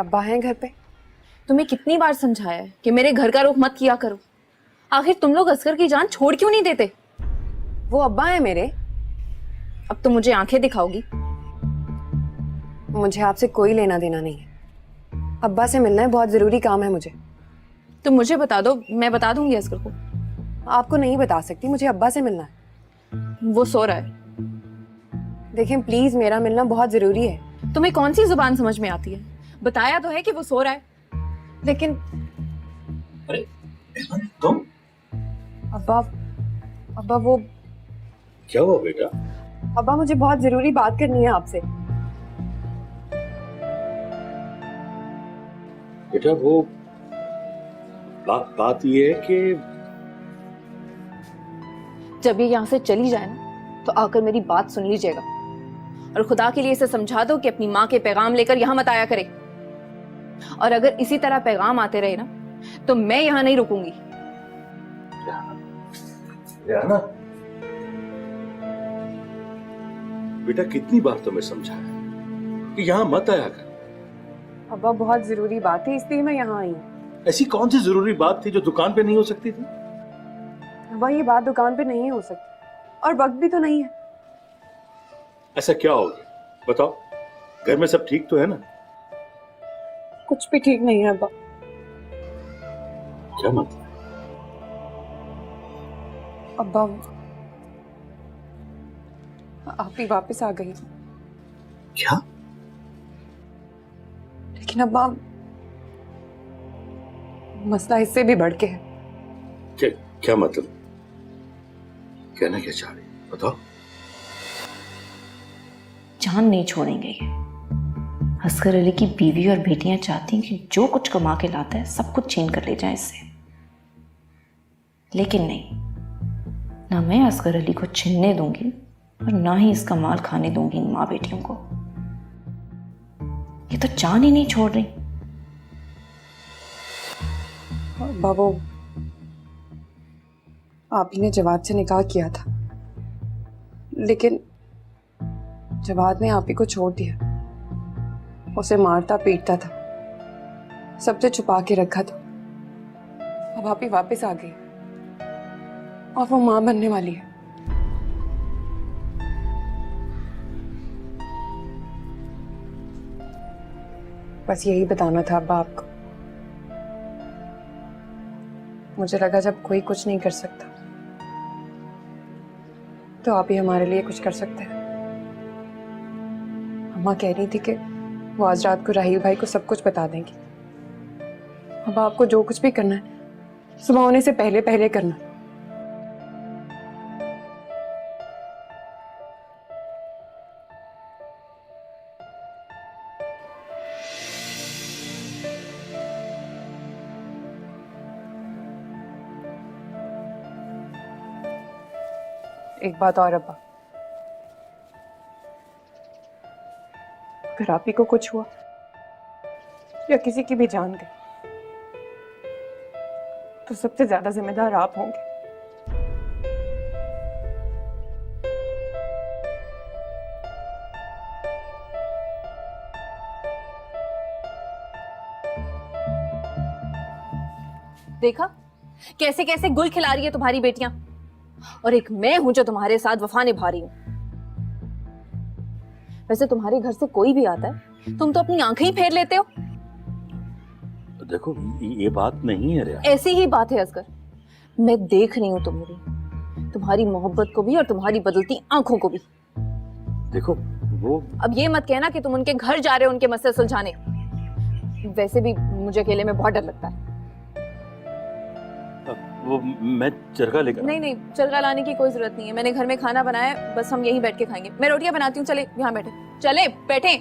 अब्बा हैं घर पे। तुम्हें कितनी बार समझाया है कि मेरे घर का रुख मत किया करो। आखिर तुम लोग असगर की जान छोड़ क्यों नहीं देते? वो अब्बा हैं मेरे। अब तो मुझे आंखें दिखाओगी। मुझे आपसे कोई लेना देना नहीं है। अब्बा से मिलना है, बहुत जरूरी काम है मुझे। तुम मुझे बता दो, मैं बता दूंगी असगर को। आपको नहीं बता सकती, मुझे अब्बा से मिलना है। वो सो रहा है। देखें प्लीज, मेरा मिलना बहुत जरूरी है। तुम्हें कौन सी जुबान समझ में आती है? बताया तो है कि वो सो रहा है। लेकिन अरे तुम अब्बा, अब्बा वो क्या हुआ बेटा? अब्बा मुझे बहुत जरूरी बात करनी है आपसे। बेटा वो बात ये है कि जब ये यहाँ से चली जाए ना तो आकर मेरी बात सुन लीजिएगा, और खुदा के लिए इसे समझा दो कि अपनी माँ के पैगाम लेकर यहाँ मत आया करे। और अगर इसी तरह पैगाम आते रहे ना तो मैं यहाँ नहीं रुकूंगी। ना बेटा, कितनी बार तुम्हें समझाया कि यहाँ मत आया कर। अब्बा बहुत जरूरी बात है, इसलिए मैं यहाँ आई हूँ। ऐसी कौन सी जरूरी बात थी जो दुकान पे नहीं हो सकती थी? अब्बा ये बात दुकान पे नहीं हो सकती, और वक्त भी तो नहीं है। ऐसा क्या हो गया बताओ? घर में सब ठीक तो है ना? कुछ भी ठीक नहीं है अब्बा। क्या मतलब? अब्बा आप ही वापस आ गई। क्या? लेकिन अब्बा मसला इससे भी बढ़ के है। क्या मतलब? कहना क्या चाह रही बताओ? जान नहीं छोड़ेंगे ये। असगर अली की बीवी और बेटियां चाहती हैं कि जो कुछ कमा के लाता है सब कुछ छीन कर ले जाए इससे। लेकिन नहीं, ना मैं असगर अली को छीनने दूंगी और ना ही इसका माल खाने दूंगी इन माँ बेटियों को। ये तो जान ही नहीं छोड़ रही। अब्बा वो आप ही ने जवाद से निकाह किया था, लेकिन जवाद ने आप ही को छोड़ दिया। उसे मारता पीटता था, सबसे छुपा के रखा था। अब आप ही वापस आ गई और वो मां बनने वाली है। बस यही बताना था अब्बा आपको। मुझे लगा जब कोई कुछ नहीं कर सकता तो आप ही हमारे लिए कुछ कर सकते हैं। अम्मा कह रही थी कि वो आज रात को राहील भाई को सब कुछ बता देंगी। अब आपको जो कुछ भी करना है सुबह होने से पहले पहले करना। एक बात और अब्बा, अगर आप ही को कुछ हुआ या किसी की भी जान गई तो सबसे ज्यादा जिम्मेदार आप होंगे। देखा कैसे कैसे गुल खिला रही है तुम्हारी बेटियां, और एक मैं हूं जो तुम्हारे साथ वफा निभा रही हूं। वैसे तुम्हारे घर से कोई भी आता है तुम तो अपनी आंखें ही फेर लेते हो। देखो ये बात नहीं है रिया। ऐसी ही बात है असगर, मैं देख रही हूं तुम्हारी मोहब्बत को भी और तुम्हारी बदलती आंखों को भी। देखो वो अब ये मत कहना कि तुम उनके घर जा रहे हो उनके मसले सुलझाने। वैसे भी मुझे अकेले में बहुत डर लगता है। वो मैं चरखा लेकर नहीं नहीं, चरखा लाने की कोई जरूरत नहीं है। मैंने घर में खाना बनाया है, बस हम यहीं बैठ के खाएंगे। मैं रोटियां बनाती हूँ, चले यहाँ बैठे, चले बैठे।